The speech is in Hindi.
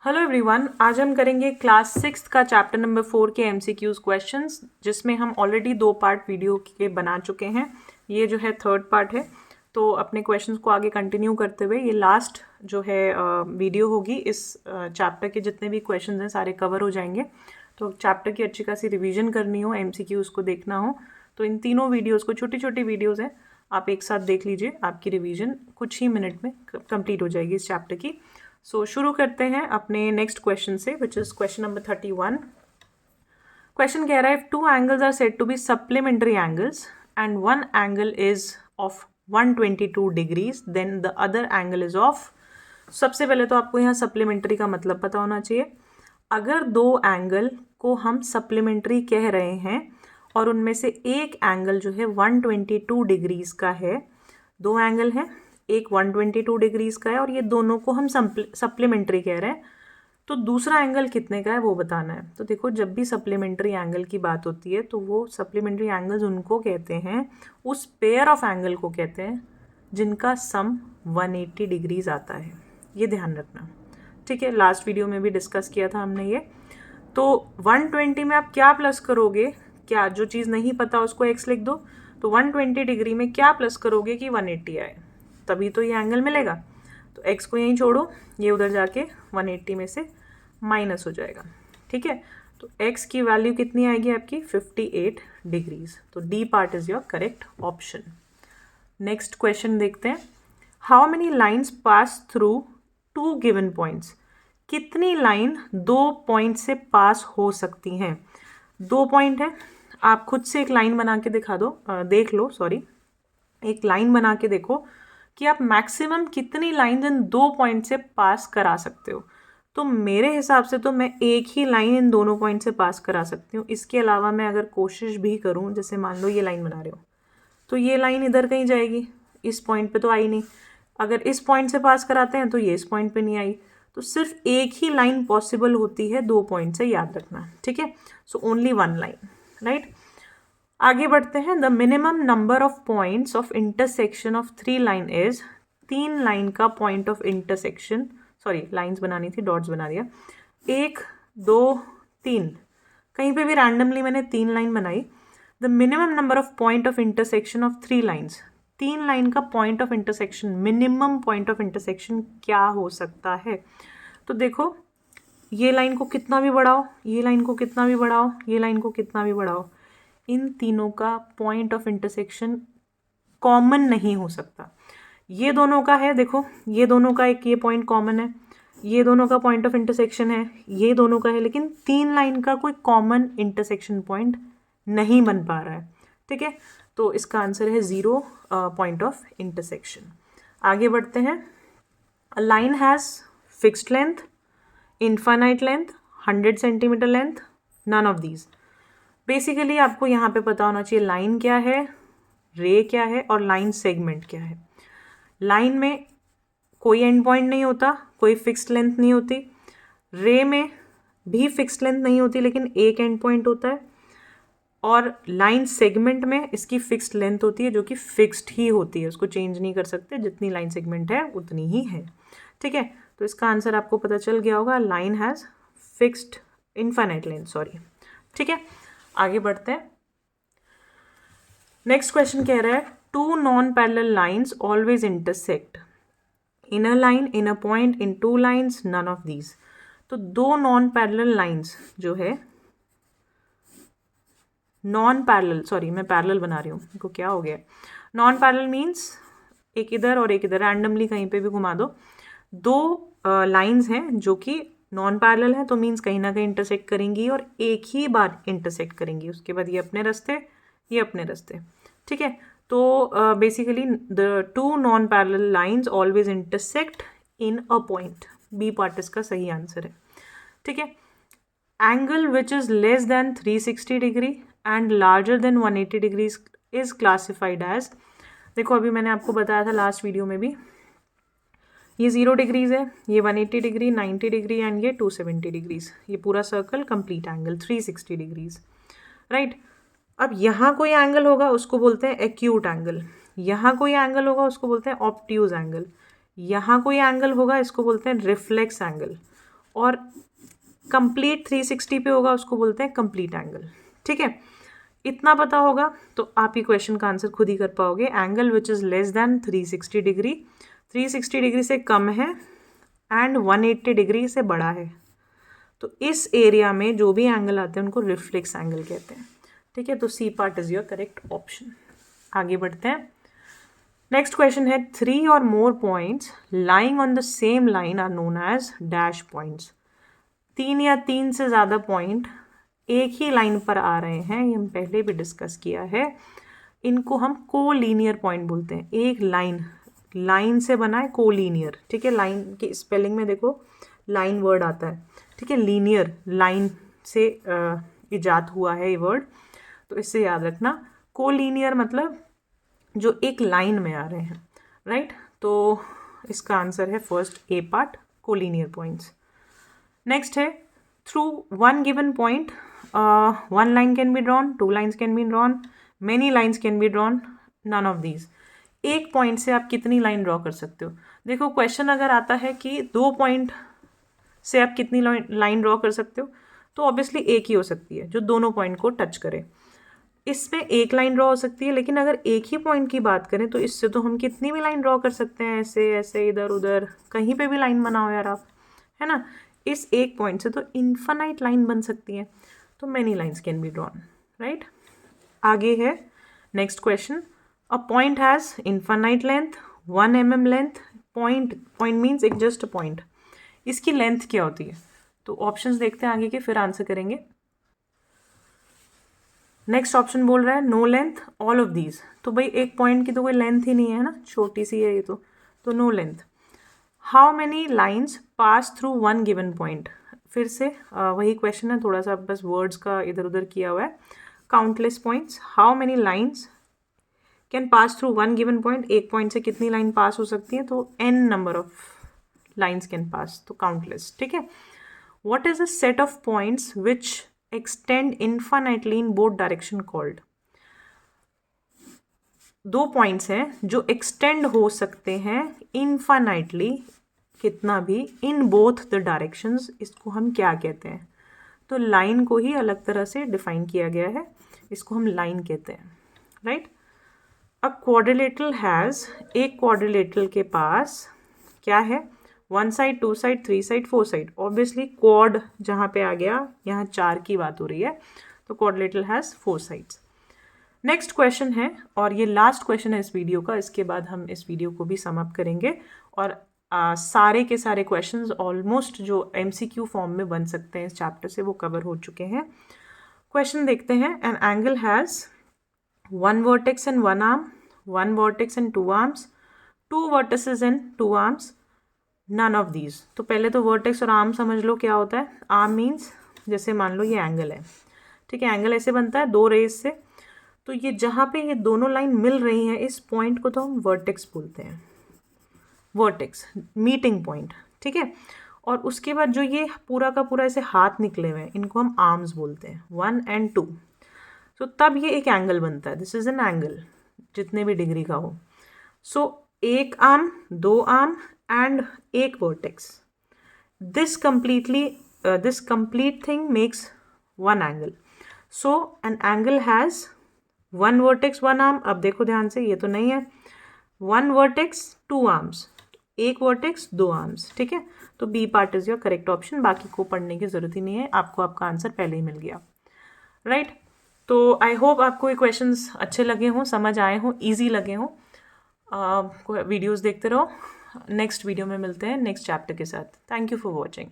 हेलो एवरीवन, आज हम करेंगे क्लास 6 का चैप्टर नंबर 4 के एमसीक्यूज क्वेश्चंस, जिसमें हम ऑलरेडी 2 पार्ट वीडियो के बना चुके हैं। ये जो है थर्ड पार्ट है। तो अपने क्वेश्चंस को आगे कंटिन्यू करते हुए ये लास्ट जो है वीडियो होगी। इस चैप्टर के जितने भी क्वेश्चंस हैं सारे कवर हो जाएंगे। तो चैप्टर की अच्छी खासी रिविजन करनी हो, एमसीक्यूज को देखना हो, तो इन तीनों वीडियोज़ को, छोटी छोटी वीडियोज़ हैं, आप एक साथ देख लीजिए। आपकी रिविजन कुछ ही मिनट में कंप्लीट हो जाएगी इस चैप्टर की। शुरू करते हैं अपने नेक्स्ट क्वेश्चन से, which is question number 31। Question कह रहा है, if two angles are said to be supplementary angles and one angle is of 122 degrees then the other angle is of. सबसे पहले तो आपको यहाँ सप्लीमेंट्री का मतलब पता होना चाहिए। अगर दो एंगल को हम सप्लीमेंट्री कह रहे हैं और उनमें से एक एंगल जो है 122 डिग्रीज का है, दो एंगल हैं, एक 122 डिग्रीज का है और ये दोनों को हम सप्लीमेंट्री कह रहे हैं, तो दूसरा एंगल कितने का है वो बताना है। तो देखो, जब भी सप्लीमेंट्री एंगल की बात होती है तो वो सप्लीमेंट्री एंगल्स उनको कहते हैं, उस पेयर ऑफ एंगल को कहते हैं जिनका सम 180 डिग्रीज आता है। ये ध्यान रखना, ठीक है। लास्ट वीडियो में भी डिस्कस किया था हमने ये। तो 120 में आप क्या प्लस करोगे, क्या जो चीज़ नहीं पता उसको x लिख दो। तो 120 डिग्री में क्या प्लस करोगे कि 180 आए, तभी तो ये एंगल मिलेगा। तो x को यहीं छोड़ो, ये उधर जाके 180 में से माइनस हो जाएगा, ठीक है। तो x की वैल्यू कितनी आएगी आपकी, 58 डिग्रीज। तो D part is your correct option. Next question देखते हैं। How many lines pass through 2 given points. कितनी लाइन 2 पॉइंट से पास हो सकती हैं। 2 पॉइंट है, आप खुद से एक लाइन बना के दिखा दो, देख लो, सॉरी, एक लाइन बना के देखो कि आप मैक्सिमम कितनी लाइन इन 2 पॉइंट से पास करा सकते हो। तो मेरे हिसाब से तो मैं एक ही लाइन इन दोनों पॉइंट से पास करा सकती हूँ। इसके अलावा मैं अगर कोशिश भी करूँ, जैसे मान लो ये लाइन बना रहे हो, तो ये लाइन इधर कहीं जाएगी, इस पॉइंट पे तो आई नहीं। अगर इस पॉइंट से पास कराते हैं तो ये इस पॉइंट पे नहीं आई। तो सिर्फ एक ही लाइन पॉसिबल होती है 2 पॉइंट से, याद रखना, ठीक है। So only one line, right. आगे बढ़ते हैं। The minimum number of points of intersection of 3 line is. 3 line का point of intersection, sorry lines बनानी थी, डॉट्स बना दिया। 1 2 3, कहीं पे भी रैंडमली मैंने 3 लाइन बनाई। The minimum number of point of intersection of 3 lines. 3 line का point of intersection, minimum point of intersection क्या हो सकता है। तो देखो, ये लाइन को कितना भी बढ़ाओ, ये लाइन को कितना भी बढ़ाओ, ये लाइन को कितना भी बढ़ाओ, इन तीनों का पॉइंट ऑफ इंटरसेक्शन कॉमन नहीं हो सकता। ये दोनों का है, देखो ये दोनों का एक ये पॉइंट कॉमन है, ये दोनों का पॉइंट ऑफ इंटरसेक्शन है, ये दोनों का है, लेकिन 3 लाइन का कोई कॉमन इंटरसेक्शन पॉइंट नहीं बन पा रहा है, ठीक है। तो इसका आंसर है 0 पॉइंट ऑफ इंटरसेक्शन। आगे बढ़ते हैं। A line has fixed length, infinite length, 100 centimetre length, none of these. Basically आपको यहाँ पे पता होना चाहिए लाइन क्या है, रे क्या है और लाइन सेगमेंट क्या है। लाइन में कोई एंड पॉइंट नहीं होता, कोई फिक्स्ड लेंथ नहीं होती। रे में भी फिक्स्ड लेंथ नहीं होती, लेकिन एक एंड पॉइंट होता है। और लाइन सेगमेंट में इसकी फिक्स्ड लेंथ होती है, जो कि फिक्स्ड ही होती है, उसको चेंज नहीं कर सकते, जितनी लाइन सेगमेंट है उतनी ही है, ठीक है। तो इसका आंसर आपको पता चल गया होगा, line has fixed infinite length, sorry, ठीक है। आगे बढ़ते हैं। नेक्स्ट क्वेश्चन कह रहा है, 2 non parallel lines always intersect. In a line, in a point, in 2 lines, none of these. तो 2 नॉन पैरेलल लाइन्स जो है, नॉन पैरेलल, सॉरी मैं पैरेलल बना रही हूँ, इनको क्या हो गया। नॉन पैरेलल मीन्स एक इधर और एक इधर, रैंडमली कहीं पे भी घुमा दो। 2 लाइन्स हैं जो कि नॉन पैरेलल है, तो मीन्स कहीं ना कहीं इंटरसेक्ट करेंगी और एक ही बार इंटरसेक्ट करेंगी, उसके बाद ये अपने रास्ते, ये अपने रास्ते, ठीक है। तो basically the 2 non parallel lines always intersect in a point. B part इसका सही आंसर है, ठीक है। Angle which is less than 360 degree and larger than 180 degrees is classified as. देखो, अभी मैंने आपको बताया था लास्ट वीडियो में भी, ये 0 डिग्रीज है, ये 180 डिग्री, 90 डिग्री एंड ये 270 डिग्रीज। ये पूरा circle complete angle 360 degrees, right. अब यहाँ कोई एंगल होगा उसको बोलते हैं एक्यूट एंगल, यहाँ कोई एंगल होगा उसको बोलते हैं ऑब्ट्यूज एंगल, यहाँ कोई एंगल होगा इसको बोलते हैं रिफ्लेक्स एंगल, और कंप्लीट 360 पे होगा उसको बोलते हैं कंप्लीट एंगल। ठीक है, इतना पता होगा तो आप ये क्वेश्चन का आंसर खुद ही कर पाओगे। Angle which is less than 360 degree, 360 degree से कम है एंड 180 डिग्री से बड़ा है, तो इस एरिया में जो भी एंगल आते हैं उनको रिफ्लेक्स एंगल कहते हैं। ठीक है, तो C part is your correct option. आगे बढ़ते हैं। नेक्स्ट क्वेश्चन है 3 or more points lying on the same line are known as dash points. 3 या 3 से ज़्यादा पॉइंट एक ही लाइन पर आ रहे हैं, ये हम पहले भी डिस्कस किया है, इनको हम कोलीनियर पॉइंट बोलते हैं। एक लाइन से बना है कोलीनियर। ठीक है, लाइन की स्पेलिंग में देखो लाइन वर्ड आता है। ठीक है, लीनियर लाइन से इजाद हुआ है ये वर्ड, तो इससे याद रखना। कोलीनियर मतलब जो एक लाइन में आ रहे हैं, राइट। तो इसका आंसर है first A part, collinear points. Next है through one given point one line can be drawn, 2 lines can be drawn, many lines can be drawn, none of these। एक पॉइंट से आप कितनी लाइन ड्रॉ कर सकते हो? देखो क्वेश्चन अगर आता है कि 2 पॉइंट से आप कितनी लाइन ड्रॉ कर सकते हो, तो ऑब्वियसली एक ही हो सकती है जो दोनों पॉइंट को टच करे। इसमें एक लाइन ड्रॉ हो सकती है, लेकिन अगर एक ही पॉइंट की बात करें तो इससे तो हम कितनी भी लाइन ड्रॉ कर सकते हैं, ऐसे ऐसे इधर उधर कहीं पे भी लाइन बनाओ यार आप, है ना। इस एक पॉइंट से तो इन्फानाइट लाइन बन सकती है, तो many lines can be drawn, right. आगे है next question, a point has infinite length 1 mm length. Point means एक जस्ट अ पॉइंट, इसकी लेंथ क्या होती है? तो ऑप्शंस देखते हैं आगे के, फिर आंसर करेंगे। नेक्स्ट ऑप्शन बोल रहा है no length all of these. तो भाई एक पॉइंट की तो कोई लेंथ ही नहीं है ना, छोटी सी है ये तो no length. How many lines pass through one given point. फिर से वही क्वेश्चन है, थोड़ा सा बस वर्ड्स का इधर उधर किया हुआ है। Countless points, how many lines can pass through one given point. एक पॉइंट से कितनी लाइन पास हो सकती है? तो n number of lines can pass, तो काउंटलेस। ठीक है, what is a set of points which extend infinitely in both direction called. 2 points हैं जो एक्सटेंड हो सकते हैं इन्फानाइटली, कितना भी, इन बोथ द डायरेक्शंस, इसको हम क्या कहते हैं? तो लाइन को ही अलग तरह से डिफाइन किया गया है, इसको हम लाइन कहते हैं, राइट। अ क्वाड्रिलेटरल हैज़, एक क्वाड्रिलेटरल के पास क्या है? 1 side, 2 side, 3 side, 4 side. Obviously quad जहाँ पे आ गया, यहाँ 4 की बात हो रही है, तो quadrilateral has 4 sides. Next question है, और ये लास्ट क्वेश्चन है इस वीडियो का, इसके बाद हम इस वीडियो को भी समाप्त करेंगे और सारे के सारे क्वेश्चंस ऑलमोस्ट जो MCQ फॉर्म में बन सकते हैं इस चैप्टर से वो कवर हो चुके हैं। क्वेश्चन देखते हैं। An angle has 1 vertex and 1 arm, 1 vertex and 2 arms, 2 vertices and 2 arms, none of these. तो पहले तो वर्टेक्स और आर्म समझ लो क्या होता है। आर्म मीन्स जैसे मान लो ये एंगल है, ठीक है, एंगल ऐसे बनता है 2 रेज से, तो ये जहाँ पे ये दोनों लाइन मिल रही हैं इस पॉइंट को तो हम वर्टेक्स बोलते हैं, वर्टेक्स मीटिंग पॉइंट। ठीक है, और उसके बाद जो ये पूरा का पूरा ऐसे हाथ निकले हुए हैं इनको हम आर्म्स बोलते हैं, 1 and 2। तो तब ये एक एंगल बनता है, दिस इज एन एंगल, जितने भी डिग्री का हो। सो एक आर्म, 2 आर्म एंड एक vertex, this complete thing makes 1 angle. So an angle has 1 vertex 1 arm. अब देखो ध्यान से, ये तो नहीं है, 1 वर्टेक्स 2 आर्म्स, एक वर्टेक्स 2 आर्म्स। ठीक है, तो B part is your correct option. बाकी को पढ़ने की ज़रूरत ही नहीं है, आपको आपका आंसर पहले ही मिल गया, राइट। तो आई होप आपको ये क्वेश्चंस अच्छे लगे हों, समझ आए हों, इजी लगे हों। वीडियोस देखते रहो। नेक्स्ट वीडियो में मिलते हैं नेक्स्ट चैप्टर के साथ। Thank you for watching.